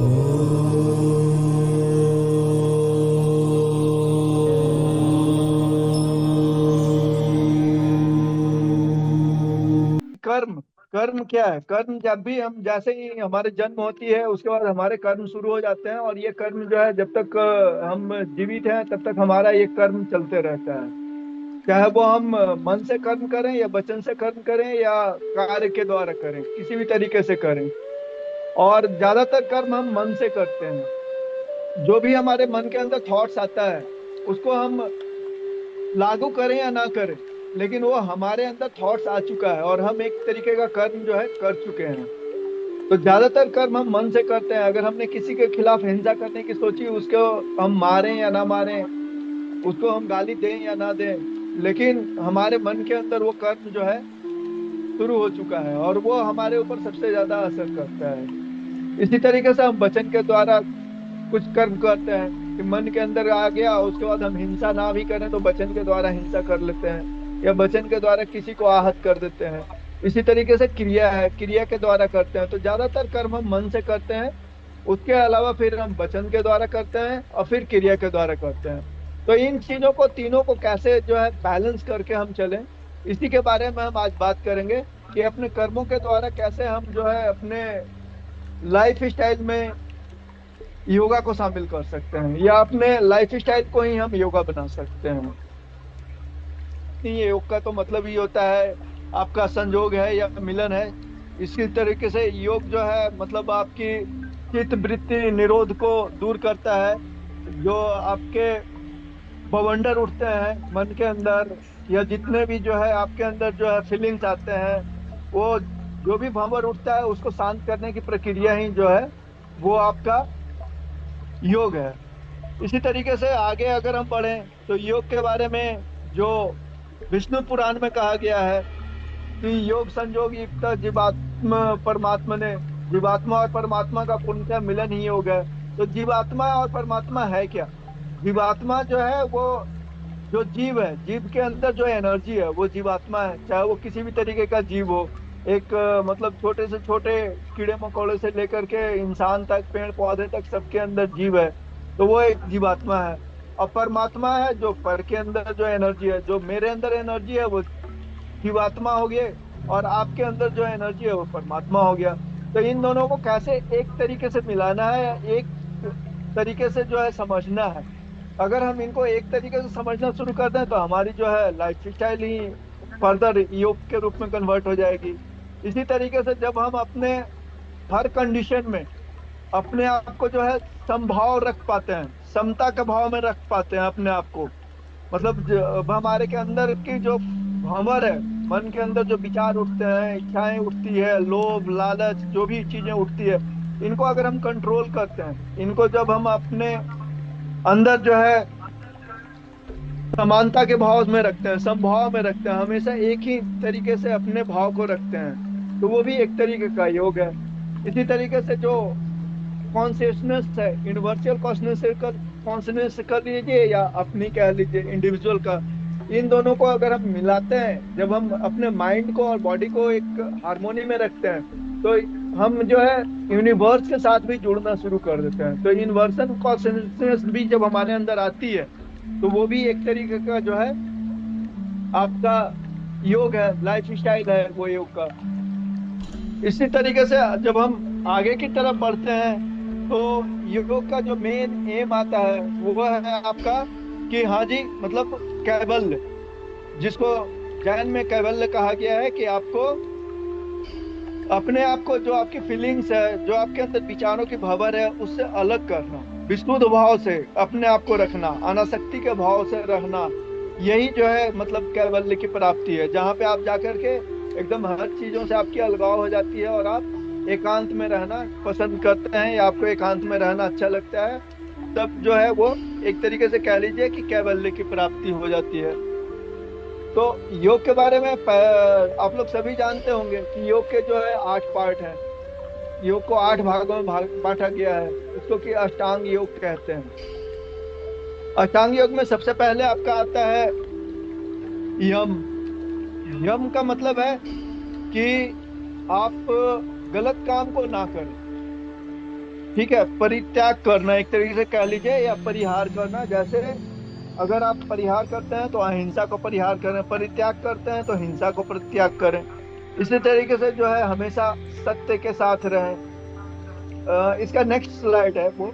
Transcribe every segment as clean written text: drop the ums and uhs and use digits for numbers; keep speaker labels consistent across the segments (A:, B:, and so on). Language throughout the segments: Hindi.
A: कर्म कर्म क्या है? कर्म जब भी हम, जैसे ही हमारे जन्म होती है उसके बाद हमारे कर्म शुरू हो जाते हैं, और ये कर्म जो है जब तक हम जीवित हैं तब तक हमारा ये कर्म चलते रहता है। चाहे वो हम मन से कर्म करें या वचन से कर्म करें या कार्य के द्वारा करें, किसी भी तरीके से करें। और ज्यादातर कर्म हम मन से करते हैं। जो भी हमारे मन के अंदर थॉट्स आता है उसको हम लागू करें या ना करें, लेकिन वो हमारे अंदर थॉट्स आ चुका है और हम एक तरीके का कर्म जो है कर चुके हैं। तो ज्यादातर कर्म हम मन से करते हैं। अगर हमने किसी के खिलाफ हिंसा करने की सोची, उसको हम मारें या ना मारें, उसको हम गाली दें या ना दें, लेकिन हमारे मन के अंदर वो कर्म जो है शुरू हो चुका है और वो हमारे ऊपर सबसे ज्यादा असर करता है। इसी तरीके से हम वचन के द्वारा कुछ कर्म करते हैं कि मन के अंदर आ गया, उसके बाद हम हिंसा ना भी करें तो वचन के द्वारा हिंसा कर लेते हैं, या वचन के द्वारा किसी को आहत कर देते हैं। इसी तरीके से क्रिया है, क्रिया के द्वारा करते हैं। तो ज्यादातर कर्म हम मन से करते हैं। उसके अलावा फिर हम वचन के द्वारा करते हैं और फिर क्रिया के द्वारा करते हैं। तो इन चीजों को, तीनों को कैसे जो है बैलेंस करके हम चलें, इसी के बारे में हम आज बात करेंगे कि अपने कर्मों के द्वारा कैसे हम जो है अपने लाइफ स्टाइल में योगा को शामिल कर सकते हैं, या अपने लाइफ स्टाइल को ही हम योगा बना सकते हैं। नहीं, ये योग का तो मतलब ही होता है आपका संजोग है या मिलन है। इसी तरीके से योग जो है मतलब आपकी चित्त वृत्ति निरोध को दूर करता है। जो आपके बवंडर उठते हैं मन के अंदर, या जितने भी जो है आपके अंदर जो है फीलिंग्स आते हैं, वो जो भी भंवर उठता है उसको शांत करने की प्रक्रिया ही जो है वो आपका योग है। इसी तरीके से आगे अगर हम बढ़ें तो योग के बारे में जो विष्णु पुराण में कहा गया है कि योग संयोग युक्त जीवात्मा परमात्मा ने, जीवात्मा और परमात्मा का पूर्णतः मिलन ही योग है। तो जीवात्मा और परमात्मा है क्या? जीवात्मा जो है वो जो जीव है, जीव के अंदर जो एनर्जी है वो जीवात्मा है। चाहे वो किसी भी तरीके का जीव हो, एक मतलब छोटे से छोटे कीड़े मकोड़े से लेकर के इंसान तक, पेड़ पौधे तक, सबके अंदर जीव है। तो वो एक जीवात्मा है। और परमात्मा है जो पर के अंदर जो एनर्जी है, जो मेरे अंदर एनर्जी है वो जीवात्मा हो गए, और आपके अंदर जो एनर्जी है वो परमात्मा हो गया। तो इन दोनों को कैसे एक तरीके से मिलाना है, या एक तरीके से जो है समझना है। अगर हम इनको एक तरीके से समझना शुरू कर दें तो हमारी जो है लाइफ स्टाइल ही फर्दर योग के रूप में कन्वर्ट हो जाएगी। इसी तरीके से जब हम अपने हर कंडीशन में अपने आप को जो है समभाव रख पाते हैं, समता के भाव में रख पाते हैं अपने आप को, मतलब अब हमारे के अंदर की जो भंवर है, मन के अंदर जो विचार उठते हैं, इच्छाएं उठती है, लोभ लालच जो भी चीजें उठती है, इनको अगर हम कंट्रोल करते हैं, इनको जब हम अपने अंदर जो है समानता के भाव में रखते हैं, समभाव में रखते हैं, हमेशा एक ही तरीके से अपने भाव को रखते हैं, तो वो भी एक तरीके का योग है। इसी तरीके से जो कॉन्शियसनेस है, यूनिवर्सल कॉन्शियसनेस, कॉन्शियसनेस कर लीजिए या अपनी कह लीजिए इंडिविजुअल का, इन दोनों को अगर हम मिलाते हैं, जब हम अपने माइंड को और बॉडी को एक हार्मोनी में रखते हैं, तो हम जो है यूनिवर्स के साथ भी जुड़ना शुरू कर देते हैं। तो यूनिवर्सल कॉन्शियसनेस भी जब हमारे अंदर आती है तो वो भी एक तरीके का जो है आपका योग है, लाइफ स्टाइल है वो योग का। इसी तरीके से जब हम आगे की तरफ बढ़ते हैं तो योग का जो मेन एम आता है वो है आपका कि हाँ जी, मतलब कैवल्य, जिसको जैन में कैवल्य कहा गया है कि आपको अपने आप को, जो आपकी फीलिंग्स है, जो आपके अंदर विचारों की भंवर है, उससे अलग करना, विशुद्ध भाव से अपने आप को रखना, अनासक्ति के भाव से रहना। यही जो है मतलब कैवल्य की प्राप्ति है, जहाँ पे आप जाकर के एकदम हर चीजों से आपकी अलगाव हो जाती है और आप एकांत में रहना पसंद करते हैं, या आपको एकांत में रहना अच्छा लगता है। तब जो है वो एक तरीके से कह लीजिए कि कैवल्य की प्राप्ति हो जाती है। तो योग के बारे में आप लोग सभी जानते होंगे कि योग के जो है 8 पार्ट हैं। योग को 8 भागों में बांटा गया है, इसको कि अष्टांग योग कहते हैं। अष्टांग योग में सबसे पहले आपका आता है यम। यम का मतलब है कि आप गलत काम को ना करें। ठीक है, परित्याग करना एक तरीके से कह लीजिए, या परिहार करना। जैसे अगर आप परिहार करते हैं तो अहिंसा को परिहार करें, परित्याग करते हैं तो हिंसा को परित्याग करें। इसी तरीके से जो है हमेशा सत्य के साथ रहें। इसका नेक्स्ट स्लाइड है वो।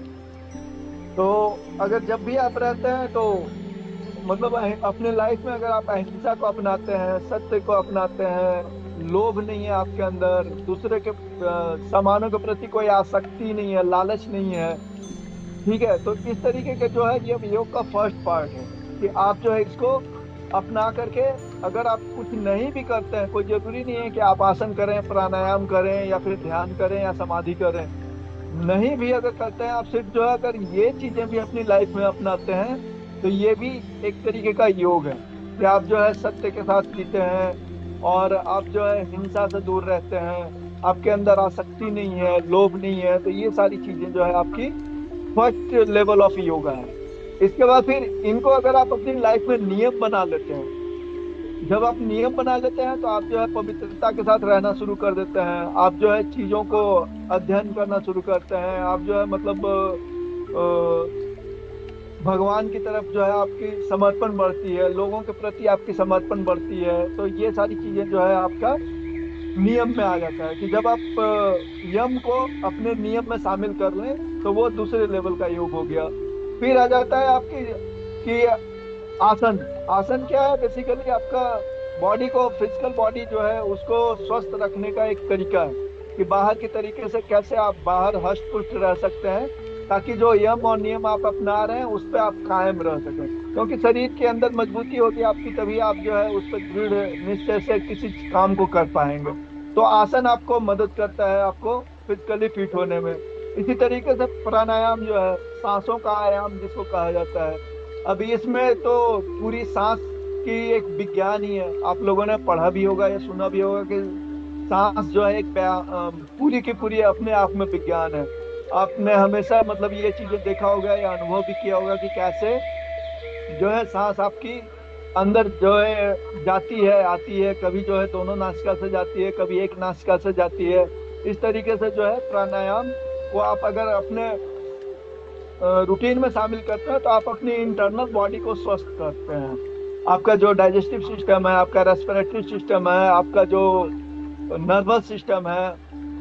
A: तो अगर जब भी आप रहते हैं तो मतलब अपने लाइफ में अगर आप अहिंसा को अपनाते हैं, सत्य को अपनाते हैं, लोभ नहीं है आपके अंदर, दूसरे के सामानों के प्रति कोई आसक्ति नहीं है, लालच नहीं है, ठीक है, तो इस तरीके के जो है ये योग का फर्स्ट पार्ट है कि आप जो है इसको अपना करके, अगर आप कुछ नहीं भी करते हैं, कोई जरूरी नहीं है कि आप आसन करें, प्राणायाम करें, या फिर ध्यान करें, या समाधि करें, नहीं भी अगर करते हैं आप, सिर्फ जो है अगर ये चीजें भी अपनी लाइफ में अपनाते हैं तो ये भी एक तरीके का योग है कि आप जो है सत्य के साथ जीते हैं, और आप जो है हिंसा से दूर रहते हैं, आपके अंदर आसक्ति नहीं है, लोभ नहीं है, तो ये सारी चीजें जो है आपकी फर्स्ट लेवल ऑफ योगा है। इसके बाद फिर इनको अगर आप अपनी लाइफ में नियम बना लेते हैं, जब आप नियम बना लेते हैं तो आप जो है पवित्रता के साथ रहना शुरू कर देते हैं, आप जो है चीजों को अध्ययन करना शुरू करते हैं, आप जो है मतलब भगवान की तरफ जो है आपकी समर्पण बढ़ती है, लोगों के प्रति आपकी समर्पण बढ़ती है, तो ये सारी चीजें जो है आपका नियम में आ जाता है कि जब आप यम को अपने नियम में शामिल कर लें तो वो दूसरे लेवल का योग हो गया। फिर आ जाता है आपकी कि आसन। आसन क्या है? बेसिकली आपका बॉडी को, फिजिकल बॉडी जो है उसको स्वस्थ रखने का एक तरीका है कि बाहर के तरीके से कैसे आप बाहर हष्ट पुष्ट रह सकते हैं, ताकि जो यम और नियम आप अपना रहे हैं उस पर आप कायम रह सकें, क्योंकि शरीर के अंदर मजबूती होगी आपकी, तभी आप जो है उस पर दृढ़ निश्चय से किसी काम को कर पाएंगे। तो आसन आपको मदद करता है आपको फिजिकली फिट होने में। इसी तरीके से प्राणायाम जो है सांसों का आयाम जिसको कहा जाता है, अभी इसमें तो पूरी सांस की एक विज्ञान ही है, आप लोगों ने पढ़ा भी होगा या सुना भी होगा कि सांस जो है एक पूरी की पूरी अपने आप में विज्ञान है। आपने हमेशा मतलब ये चीजें देखा होगा या अनुभव भी किया होगा कि कैसे जो है सांस आपकी अंदर जो है जाती है आती है, कभी जो है दोनों नासिका से जाती है, कभी एक नासिका से जाती है। इस तरीके से जो है प्राणायाम को आप अगर अपने रूटीन में शामिल करते हैं तो आप अपनी इंटरनल बॉडी को स्वस्थ करते हैं। आपका जो डाइजेस्टिव सिस्टम है, आपका रेस्पिरेटरी सिस्टम है, आपका जो नर्वस सिस्टम है,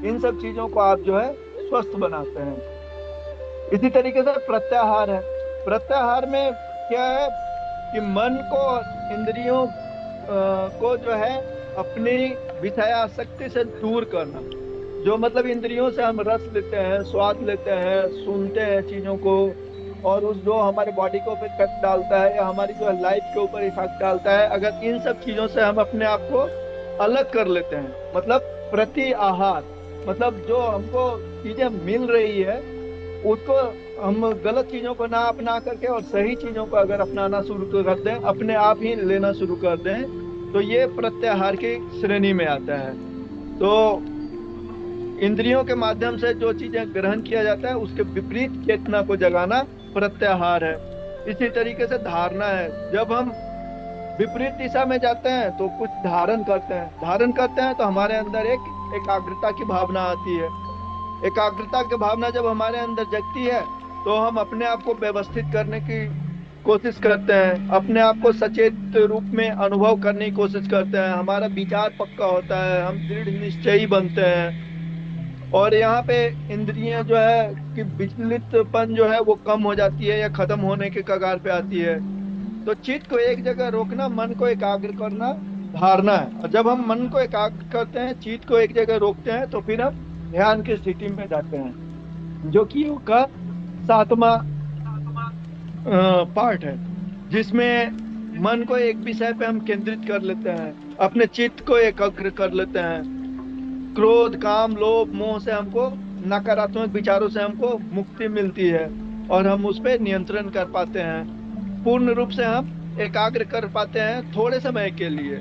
A: इन सब चीजों को आप जो है स्वस्थ बनाते हैं। इसी तरीके से प्रत्याहार है। प्रत्याहार में क्या है कि मन को, इंद्रियों को जो है अपनी विषयासक्ति से दूर करना। जो मतलब इंद्रियों से हम रस लेते हैं, स्वाद लेते हैं, सुनते हैं चीजों को, और उस जो हमारे बॉडी को इफेक्ट डालता है या हमारी जो लाइफ के ऊपर इफेक्ट डालता है, अगर इन सब चीजों से हम अपने आप को अलग कर लेते हैं, मतलब प्रति आहार, मतलब जो हमको चीजें मिल रही है उसको हम गलत चीजों को ना अपना करके और सही चीजों को अगर अपनाना शुरू कर दें, अपने आप ही लेना शुरू कर दें, तो ये प्रत्याहार की श्रेणी में आता है। तो इंद्रियों के माध्यम से जो चीजें ग्रहण किया जाता है उसके विपरीत चेतना को जगाना प्रत्याहार है। इसी तरीके से धारणा है। जब हम विपरीत दिशा में जाते हैं तो कुछ धारण करते हैं, धारण करते हैं तो हमारे अंदर एक एकाग्रता की भावना आती है। एकाग्रता की भावना जब हमारे अंदर जगती है तो हम अपने आप को व्यवस्थित करने की कोशिश करते हैं, अपने आप को सचेत रूप में अनुभव करने की कोशिश करते हैं, हमारा विचार पक्का होता है, हम दृढ़ निश्चयी बनते हैं। और यहाँ पे इंद्रियां जो है कि विचलितपन जो है वो कम हो जाती है या खत्म होने के कगार पे आती है। तो चित्त को एक जगह रोकना, मन को एकाग्र करना धारणा है। और जब हम मन को एकाग्र करते हैं, चित्त को एक जगह रोकते हैं, तो फिर हम ध्यान की स्थिति में जाते हैं, जो कि योग का सातवां पार्ट है, जिसमें मन को एक विषय पे हम केंद्रित कर लेते हैं, अपने चित्त को एकाग्र कर लेते हैं। क्रोध, काम, लोभ, मोह से हमको, नकारात्मक विचारों से हमको मुक्ति मिलती है और हम उस पर नियंत्रण कर पाते हैं। पूर्ण रूप से हम एकाग्र कर पाते हैं थोड़े समय के लिए,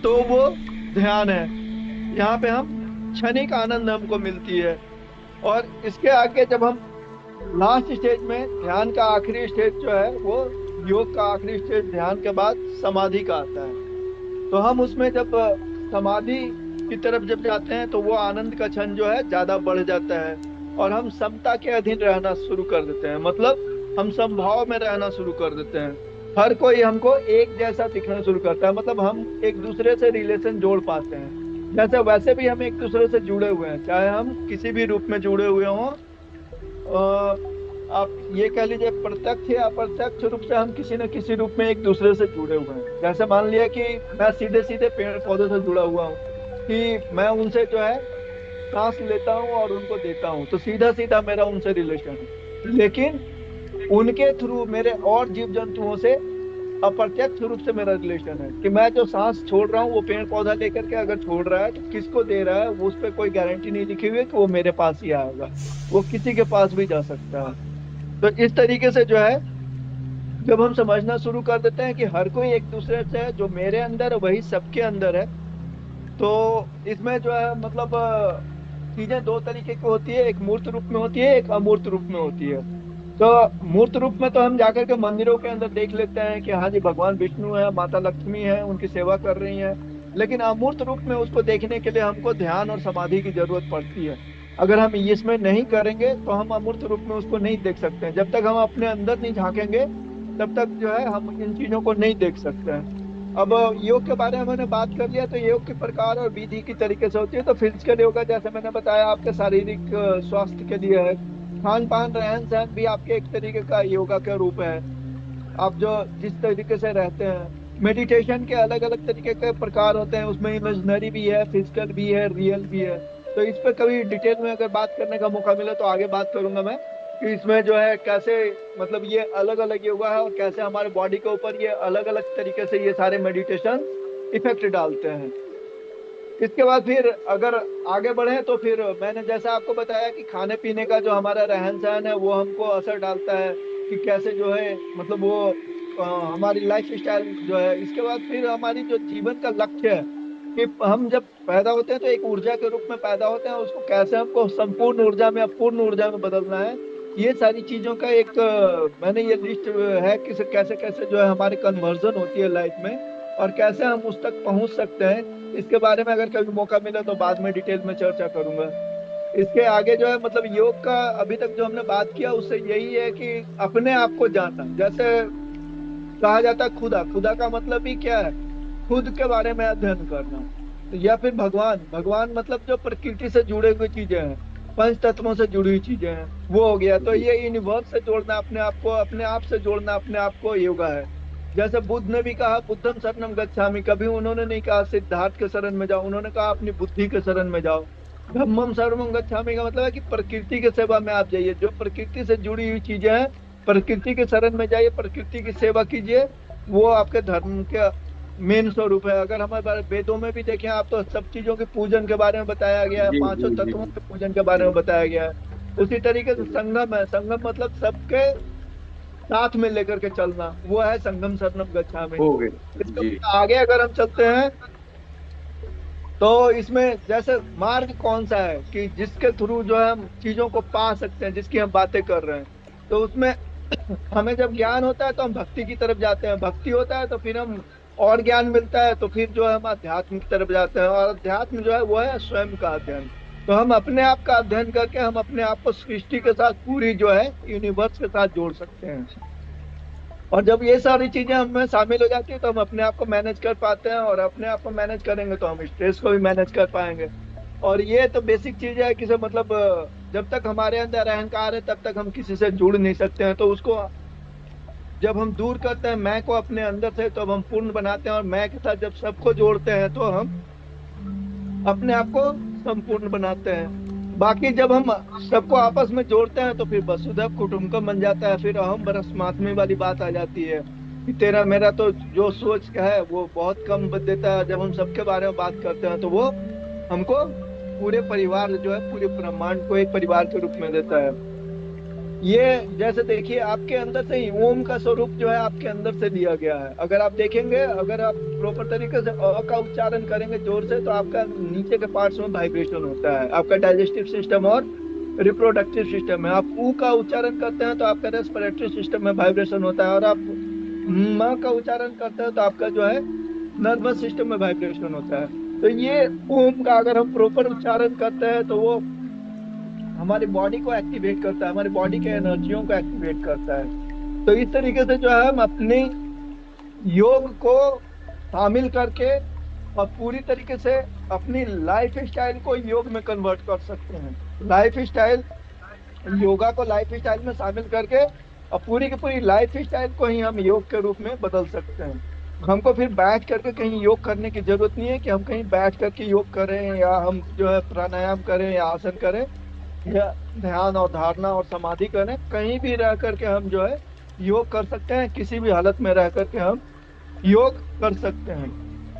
A: तो वो ध्यान है। यहाँ पे हम क्षणिक आनंद हमको मिलती है। और इसके आगे जब हम लास्ट स्टेज में, ध्यान का आखिरी स्टेज जो है वो, योग का आखिरी स्टेज ध्यान के बाद समाधि का आता है। तो हम उसमें जब समाधि की तरफ जब जाते हैं तो वो आनंद का क्षण जो है ज्यादा बढ़ जाता है। और हम समता के अधीन रहना शुरू कर देते हैं। मतलब हम समभाव में रहना शुरू कर देते हैं। हर कोई हमको एक जैसा दिखना शुरू करता है। मतलब हम एक दूसरे से रिलेशन जोड़ पाते हैं। जैसे वैसे भी हम एक दूसरे से जुड़े हुए हैं, चाहे हम किसी भी रूप में जुड़े हुए हों। आप ये कह लीजिए प्रत्यक्ष या अप्रत्यक्ष रूप से हम किसी न किसी रूप में एक दूसरे से जुड़े हुए हैं। जैसे मान लिया कि मैं सीधे सीधे पेड़ पौधों से जुड़ा हुआ हूँ, कि मैं उनसे जो है सांस लेता हूँ और उनको देता हूँ, तो सीधा सीधा मेरा उनसे रिलेशन है। लेकिन उनके थ्रू मेरे और जीव जंतुओं से अप्रत्यक्ष रूप से मेरा रिलेशन है, कि मैं जो सांस छोड़ रहा हूँ वो पेड़ पौधा लेकर के अगर छोड़ रहा है तो किसको दे रहा है, वो उस पर कोई गारंटी नहीं लिखी हुई है कि वो मेरे पास ही आएगा। वो किसी के पास भी जा सकता है। तो इस तरीके से जो है, जब हम समझना शुरू कर देते हैं कि हर कोई एक दूसरे से है, जो मेरे अंदर है वही सबके अंदर है, तो इसमें जो है मतलब चीजें दो तरीके की होती है। एक मूर्त रूप में होती है, एक अमूर्त रूप में होती है। तो मूर्त रूप में तो हम जाकर के मंदिरों के अंदर देख लेते हैं कि हाँ जी भगवान विष्णु है, माता लक्ष्मी है, उनकी सेवा कर रही हैं। लेकिन अमूर्त रूप में उसको देखने के लिए हमको ध्यान और समाधि की जरूरत पड़ती है। अगर हम इसमें नहीं करेंगे तो हम अमूर्त रूप में उसको नहीं देख सकते हैं। जब तक हम अपने अंदर नहीं झांकेंगे तब तक जो है हम इन चीजों को नहीं देख सकते हैं। अब योग के बारे में मैंने बात कर लिया, तो योग के प्रकार और विधि की तरीके से होती है। तो फिजिकल योगा जैसे मैंने बताया आपके शारीरिक स्वास्थ्य के लिए है। खान पान रहन सहन भी आपके एक तरीके का योगा का रूप है। आप जो जिस तरीके से रहते हैं, मेडिटेशन के अलग अलग तरीके के प्रकार होते हैं, उसमें इमेजिनरी भी है, फिजिकल भी है, रियल भी है। तो इस पे कभी डिटेल में अगर बात करने का मौका मिले तो आगे बात करूंगा मैं, कि इसमें जो है कैसे मतलब ये अलग अलग योगा है और कैसे हमारे बॉडी के ऊपर ये अलग अलग तरीके से ये सारे मेडिटेशन इफेक्ट डालते हैं। इसके बाद फिर अगर आगे बढ़े तो फिर मैंने जैसा आपको बताया कि खाने पीने का जो हमारा रहन सहन है वो हमको असर डालता है, कि कैसे जो है मतलब वो हमारी लाइफ स्टाइल जो है। इसके बाद फिर हमारी जो जीवन का लक्ष्य है, कि हम जब पैदा होते हैं तो एक ऊर्जा के रूप में पैदा होते हैं, उसको कैसे हमको संपूर्ण ऊर्जा में, अपूर्ण ऊर्जा में बदलना है। ये सारी चीजों का एक मैंने ये लिस्ट है कि कैसे कैसे जो है हमारी कन्वर्जन होती है लाइफ में, और कैसे हम उस तक पहुंच सकते हैं। इसके बारे में अगर कभी मौका मिला तो बाद में डिटेल में चर्चा करूंगा। इसके आगे जो है मतलब योग का अभी तक जो हमने बात किया उससे यही है कि अपने आप को जानना। जैसे कहा जाता है खुदा, खुदा का मतलब ही क्या है? खुद के बारे में अध्ययन करना। तो या फिर भगवान, भगवान मतलब जो प्रकृति से जुड़े हुए चीजें हैं, पंच तत्वों से जुड़ी हुई चीजें हैं, वो हो गया। तो ये यूनिवर्स से जोड़ना अपने आप को, अपने आप से जोड़ना अपने आप को योगा है। जैसे बुद्ध ने भी कहा बुद्धम शरणम गच्छामि, कभी उन्होंने नहीं कहा सिद्धार्थ के शरण में जाओ, उन्होंने कहा अपनी बुद्धि के शरण में जाओ। धम्मम शरणम गच्छामि का मतलब है कि प्रकृति की सेवा में आप जाइए। जो प्रकृति से जुड़ी हुई चीजें हैं, प्रकृति के शरण में जाइए, प्रकृति की सेवा कीजिए। वो आपके धर्म के मेन स्वरूप है। अगर हमारे वेदों में भी देखें आप तो सब चीजों के पूजन के बारे में बताया गया है,
B: जी
A: पांचों
B: जी जी
A: तत्वों के पूजन के बारे में बताया गया है। उसी तरीके से संगम है, संगम मतलब सबके साथ में लेकर के चलना, वो है संगम शरणम गच्छामि।
B: हो गए।
A: इसके
B: जी
A: बाद आगे अगर हम चलते हैं तो इसमें जैसे मार्ग कौन सा है कि जिसके थ्रू जो है हम चीजों को पा सकते हैं, जिसकी हम बातें कर रहे हैं। तो उसमें हमें जब ज्ञान होता है तो हम भक्ति की तरफ जाते हैं, भक्ति होता है तो फिर हम और ज्ञान मिलता है तो फिर जो है हम अध्यात्म की तरफ जाते हैं, और अध्यात्म जो है वो है स्वयं का अध्ययन। तो हम अपने आप का अध्ययन करके हम अपने आप को सृष्टि के साथ, पूरी जो है यूनिवर्स के साथ जोड़ सकते हैं। और जब ये सारी चीजें हमें शामिल हो जाती है तो हम अपने आप को मैनेज कर पाते हैं, और अपने आप को मैनेज करेंगे तो हम स्ट्रेस को भी मैनेज कर पाएंगे। और ये तो बेसिक चीज है कि मतलब जब तक हमारे अंदर अहंकार है तब तक हम किसी से जुड़ नहीं सकते हैं। तो उसको जब हम दूर करते हैं मैं को अपने अंदर से, तो हम पूर्ण बनाते हैं, और मैं के साथ जब सबको जोड़ते हैं तो हम अपने आप को संपूर्ण बनाते हैं। बाकी जब हम सबको आपस में जोड़ते हैं तो फिर वसुधैव कुटुंबकम बन जाता है। फिर अहम ब्रह्मास्मि वाली बात आ जाती है कि तेरा मेरा तो जो सोच का है वो बहुत कम देता है। जब हम सबके बारे में बात करते हैं तो वो हमको पूरे परिवार जो है, पूरे ब्रह्मांड को एक परिवार के रूप में देता है। ये जैसे देखिए आपके अंदर से ही ओम का स्वरूप जो है आपके अंदर से लिया गया है। अगर आप देखेंगे, अगर आप प्रॉपर तरीके से अ का उच्चारण करेंगे जोर से तो आपका नीचे के पार्ट्स में वाइब्रेशन होता है, आपका डाइजेस्टिव सिस्टम और रिप्रोडक्टिव सिस्टम है। आप ऊ का उच्चारण करते हैं तो आपका रेस्पिरेटरी सिस्टम में वाइब्रेशन होता है, और आप म का उच्चारण करते हैं तो आपका जो है नर्वस सिस्टम में वाइब्रेशन होता है। तो ये ओम का अगर हम प्रॉपर उच्चारण करते हैं तो वो हमारी बॉडी को एक्टिवेट करता है, हमारी बॉडी के एनर्जियों को एक्टिवेट करता है। तो इस तरीके से जो है हम अपनी योग को शामिल करके और पूरी तरीके से अपनी लाइफ स्टाइल को योग में कन्वर्ट कर सकते हैं। लाइफ स्टाइल, योगा को लाइफ स्टाइल में शामिल करके और पूरी की पूरी लाइफ स्टाइल को ही हम योग के रूप में बदल सकते हैं। हमको फिर बैठ करके कहीं योग करने की जरूरत नहीं है कि हम कहीं बैठ करके योग करें, या हम जो है प्राणायाम करें या आसन करें, या ध्यान और धारणा और समाधि करें। कहीं भी रह करके हम जो है योग कर सकते हैं, किसी भी हालत में रह करके हम योग कर सकते हैं।